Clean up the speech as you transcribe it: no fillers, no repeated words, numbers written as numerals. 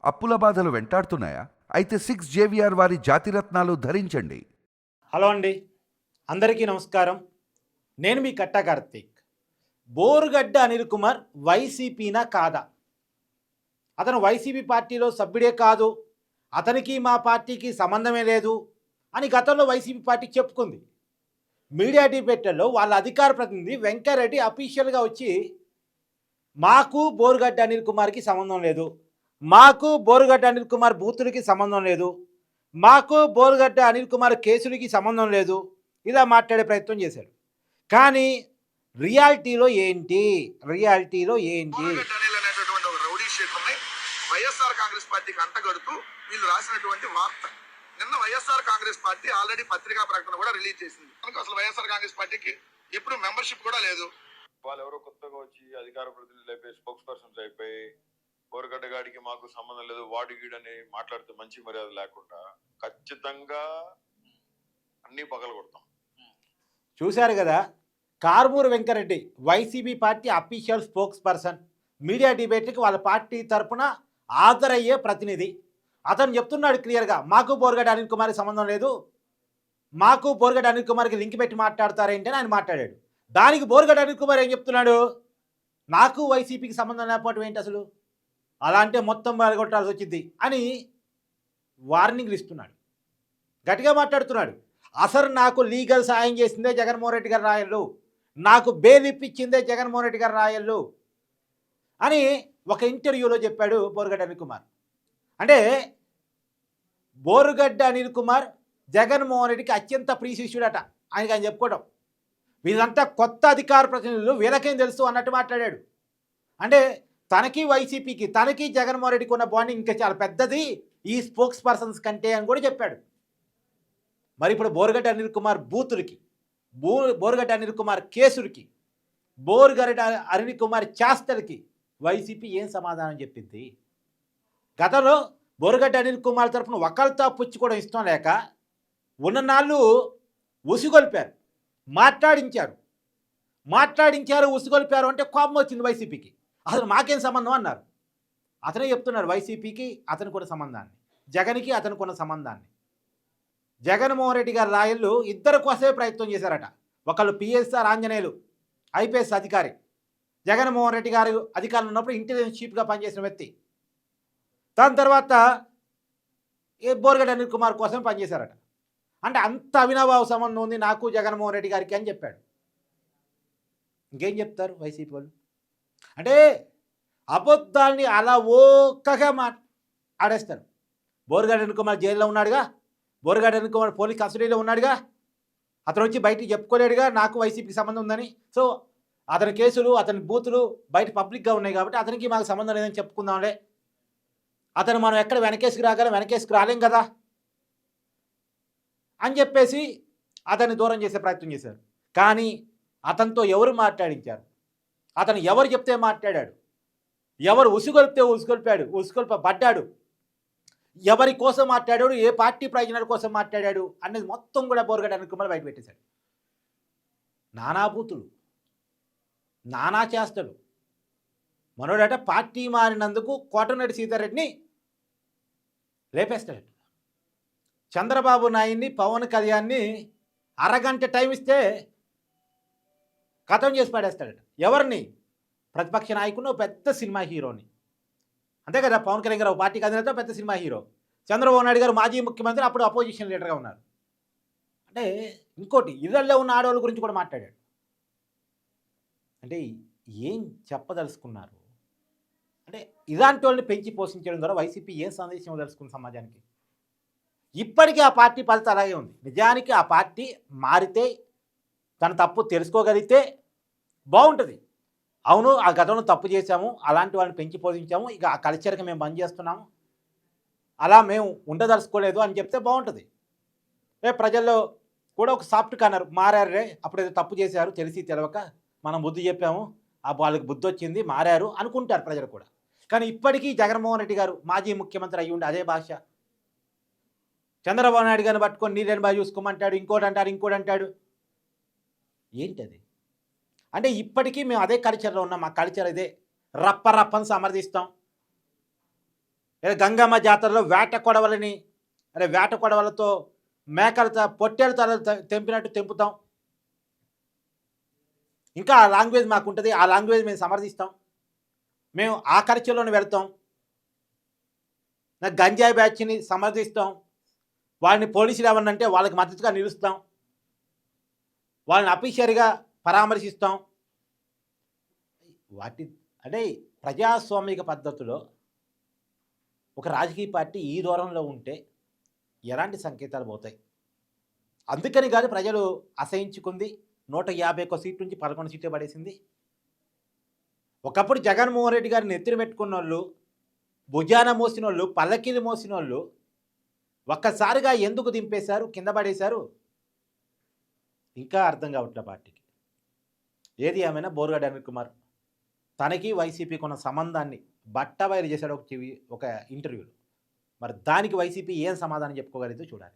అప్పుల బాధలు వెంటాడుతున్నాయా? అయితే 6 జేవిఆర్ వారి జాతిరత్నాలు ధరించండి. హలో అండి, అందరికీ నమస్కారం. నేను మీ కట్టా కార్తీక్. బోరుగడ్డ అనిల్ కుమార్ వైసీపీనా కాదా? అతను వైసీపీ పార్టీలో సభ్యుడే కాదు, అతనికి మా పార్టీకి సంబంధమే లేదు అని గతంలో వైసీపీ పార్టీ చెప్పుకుంది. మీడియా డిబేట్లలో వాళ్ళ అధికార ప్రతినిధి వెంకరెడ్డి అఫీషియల్గా వచ్చి మాకు బోరుగడ్డ అనిల్ కుమార్కి సంబంధం లేదు, మాకు బోరుగడ్డ అనిల్ కుమార్ బూతులకి సంబంధం లేదు, మాకు బోరుగడ్డ అనిల్ కుమార్ కేసులకి సంబంధం లేదు, ఇలా మాట్లాడే ప్రయత్నం చేశాడు. కానీ రియాలిటీలో ఏంటి? వైఎస్ఆర్ కాంగ్రెస్ పార్టీకి అంటగడుతూ వీళ్ళు రాసినటువంటి వార్త నిన్న వైఎస్ఆర్ కాంగ్రెస్ పార్టీ ఆల్రెడీ పత్రికా ప్రకటన కూడా రిలీజ్ చేసింది. అసలు వైఎస్ఆర్ కాంగ్రెస్ పార్టీకి ఇప్పుడు మెంబర్షిప్ కూడా లేదు. వాళ్ళు ఎవరో కొత్తగా వచ్చి అధికార ప్రతినిధులు అయిపోయి స్పోక్స్ పర్సన్స్ అయిపోయి బోరుగడ్డ గాడికి మాకు సంబంధం లేదు వాడు గీడని మాట్లాడితే మంచి మర్యాద లేకుండా ఖచ్చితంగా అన్ని పగలు కొడతాం. చూశారు కదా, Karumuri Venkareddy YCP party official spokes person డిబేట్కి వాళ్ళ పార్టీ తరఫున హాజరయ్యే ప్రతినిధి. అతను చెప్తున్నాడు క్లియర్గా, మాకు బోరుగడ్డ అనిల్ కుమార్కి సంబంధం లేదు, మాకు బోరుగడ్డ అనిల్ కుమార్కి లింక్ పెట్టి మాట్లాడతారేంటి అని ఆయన మాట్లాడాడు. దానికి బోరుగడ్డ అనిల్ కుమార్ ఏం చెప్తున్నాడు? నాకు వైసీపీకి సంబంధం లేకపోవడం ఏంటి అసలు, అలా అంటే మొత్తం బాగొట్టాల్సి వచ్చింది అని వార్నింగ్లు ఇస్తున్నాడు, గట్టిగా మాట్లాడుతున్నాడు. అసలు నాకు లీగల్ సాయం చేసిందే జగన్మోహన్ రెడ్డి గారు రాయళ్ళు, నాకు బెయిల్ ఇప్పించిందే జగన్మోహన్ రెడ్డి గారు రాయళ్ళు అని ఒక ఇంటర్వ్యూలో చెప్పాడు బోరుగడ్డ అనిల్ కుమార్. అంటే బోరుగడ్డ అనిల్ కుమార్ జగన్మోహన్ రెడ్డికి అత్యంత ప్రియశిష్యుడట ఆయనకి ఆయన చెప్పుకోవడం. వీళ్ళంతా కొత్త అధికార ప్రతినిధులు, వీళ్ళకేం తెలుసు అన్నట్టు మాట్లాడాడు. అంటే తనకి వైసీపీకి, తనకి జగన్మోహన్ రెడ్డికి ఉన్న బాండింగ్ ఇంకా చాలా పెద్దది ఈ స్పోక్స్ పర్సన్స్ కంటే అని కూడా చెప్పాడు. మరి ఇప్పుడు బోరుగడ్డ అనిల్ కుమార్ బూతులకి, బోరుగడ్డ అనిల్ కుమార్ కేసులకి, బోరుగడ్డ అనిల్ కుమార్ చేష్టలకి వైసీపీ ఏం సమాధానం చెప్పింది? గతంలో బోరుగడ్డ అనిల్ కుమార్ తరఫున ఒకరితో పుచ్చుకోవడం ఇష్టం లేక ఉన్ననాళ్ళు ఉసిగొల్పారు, మాట్లాడించారు, ఉసిగొల్పారు అంటే కోపం వచ్చింది వైసీపీకి. అసలు మాకేం సంబంధం అన్నారు. అతనే చెప్తున్నాడు వైసీపీకి అతనికి ఉన్న సంబంధాన్ని, జగన్కి అతనికి ఉన్న సంబంధాన్ని. జగన్మోహన్ రెడ్డి గారి రాయళ్ళు ఇద్దరు కోసమే ప్రయత్నం చేశారట. ఒకళ్ళు పిఎస్ఆర్ ఆంజనేయులు ఐపీఎస్ అధికారి, జగన్మోహన్ రెడ్డి గారు అధికారంలో ఉన్నప్పుడు ఇంటెలిజెన్స్ చీఫ్గా పనిచేసిన వ్యక్తి. దాని తర్వాత బోరుగడ్డ అనిల్ కుమార్ కోసం పనిచేశారట. అంటే అంత అవినాభావ సంబంధం ఉంది నాకు జగన్మోహన్ రెడ్డి గారికి అని చెప్పాడు. ఇంకేం చెప్తారు వైసీపీ వాళ్ళు? అంటే అబద్ధాన్ని అలా ఓక్కగా ఆడేస్తారు. బోరుగడ్డ అనిల్ కుమార్ జైల్లో ఉన్నాడుగా, బోరుగడ్డ అనిల్ కుమార్ పోలీస్ కస్టడీలో ఉన్నాడుగా, అతను వచ్చి బయటికి చెప్పుకోలేడుగా నాకు వైసీపీకి సంబంధం ఉందని. సో అతని కేసులు, అతని బూతులు బయట పబ్లిక్గా ఉన్నాయి కాబట్టి అతనికి మాకు సంబంధం లేదని చెప్పుకుందాంలే, అతను మనం ఎక్కడ వెనకేసుకు రాలేం కదా అని చెప్పేసి అతన్ని దూరం చేసే ప్రయత్నం చేశారు. కానీ అతనితో ఎవరు మాట్లాడించారు? అతను ఎవరు చెప్తే మాట్లాడాడు? ఎవరు ఉసుగొల్పబడ్డాడు? ఎవరి కోసం మాట్లాడాడు? ఏ పార్టీ ప్రయోజనాల కోసం మాట్లాడాడు అనేది మొత్తం కూడా బోరుగడ్డ అనిల్ కుమార్ బయట పెట్టేశాడు. నానా బూతులు, నానా చేష్టలు. మనోడట పార్టీ మారినందుకు కోటమిరెడ్డి సీతారెడ్డిని లేపేస్తాడట. చంద్రబాబు నాయుడిని, పవన్ కళ్యాణ్ని అరగంట టైం ఇస్తే ఖతం చేసి పడేస్తాడట. ఎవరిని? ప్రతిపక్ష నాయకుడు, పెద్ద సినిమా హీరోని. అంతే కదా, పవన్ కళ్యాణ్ గారు పార్టీకి అధినేత, పెద్ద సినిమా హీరో. చంద్రబాబు నాయుడు గారు మాజీ ముఖ్యమంత్రి, అప్పుడు అపోజిషన్ లీడర్గా ఉన్నారు. అంటే ఇంకోటి, ఇళ్లలో ఉన్న ఆడవాళ్ళ గురించి కూడా మాట్లాడాడు. అంటే ఏం చెప్పదలుచుకున్నారు? అంటే ఇలాంటి వాళ్ళని పెంచి పోషించడం ద్వారా వైసీపీ ఏం సందేశం ఇవ్వదలుచుకుంది సమాజానికి? ఇప్పటికీ ఆ పార్టీ ఫలితం అలాగే ఉంది. నిజానికి ఆ పార్టీ మారితే, తన తప్పు తెలుసుకోగలిగితే బాగుంటుంది. అవును, ఆ గతంలో తప్పు చేశాము, అలాంటి వాళ్ళని పెంచి పోషించాము, ఇక ఆ కల్చర్కి మేము బంద్ చేస్తున్నాము, అలా మేము ఉండదలుచుకోలేదు అని చెప్తే బాగుంటుంది. ప్రజల్లో కూడా ఒక సాఫ్ట్ కార్నర్ మారారే, అప్పుడేదో తప్పు చేశారు తెలిసి తెలవక మనం బుద్ధి చెప్పాము, వాళ్ళకి బుద్ధి వచ్చింది, మారారు అనుకుంటారు ప్రజలు కూడా. కానీ ఇప్పటికీ జగన్మోహన్ రెడ్డి గారు మాజీ ముఖ్యమంత్రి అయ్యి ఉండి అదే భాష, చంద్రబాబు నాయుడు గారిని పట్టుకొని నీళ్ళని బాగా చూసుకోమంటాడు, ఇంకోటి అంటాడు. ఏంటది? అంటే ఇప్పటికీ మేము అదే కల్చర్లో ఉన్నాం, మా కల్చర్ ఇదే, రప్పని సమర్థిస్తాం. లేదా గంగమ్మ జాతరలో వేట కొడవలని వేట కొడవలతో మేకల పొట్టేల తలలు తెంపినట్టు తెంపుతాం. ఇంకా ఆ లాంగ్వేజ్ మాకు ఉంటుంది, ఆ లాంగ్వేజ్ మేము సమర్థిస్తాం, మేము ఆ కల్చర్లోనే వెళ్తాం. నాకు గంజాయి బ్యాచ్ని సమర్థిస్తాం, వాళ్ళని పోలీసులు ఏమన్నంటే వాళ్ళకి మద్దతుగా నిలుస్తాం, వాళ్ళని అఫీషియల్గా పరామర్శిస్తాం. వాటి అంటే ప్రజాస్వామిక పద్ధతిలో ఒక రాజకీయ పార్టీ ఈ దూరంలో ఉంటే ఎలాంటి సంకేతాలు పోతాయి? అందుకని కాదు ప్రజలు అసహించుకుంది 151 సీట్ నుంచి 11 సీట్లు పడేసింది. ఒకప్పుడు జగన్మోహన్ రెడ్డి గారిని నెత్తిన పెట్టుకున్న వాళ్ళు, భుజాన మోసిన వాళ్ళు, పల్లకీలు మోసిన వాళ్ళు ఒక్కసారిగా ఎందుకు దింపేశారు, కింద పడేశారు? ఇంకా అర్థం కావట్లే పార్టీకి. ఏది ఏమైనా బోరుగడ్డ అనిల్ కుమార్ తనకి వైసీపీకి ఉన్న సంబంధాన్ని బట్టబయలు చేశాడు ఒక ఇంటర్వ్యూలో. మరి దానికి వైసీపీ ఏం సమాధానం చెప్పుకోగలిగితే చూడాలి.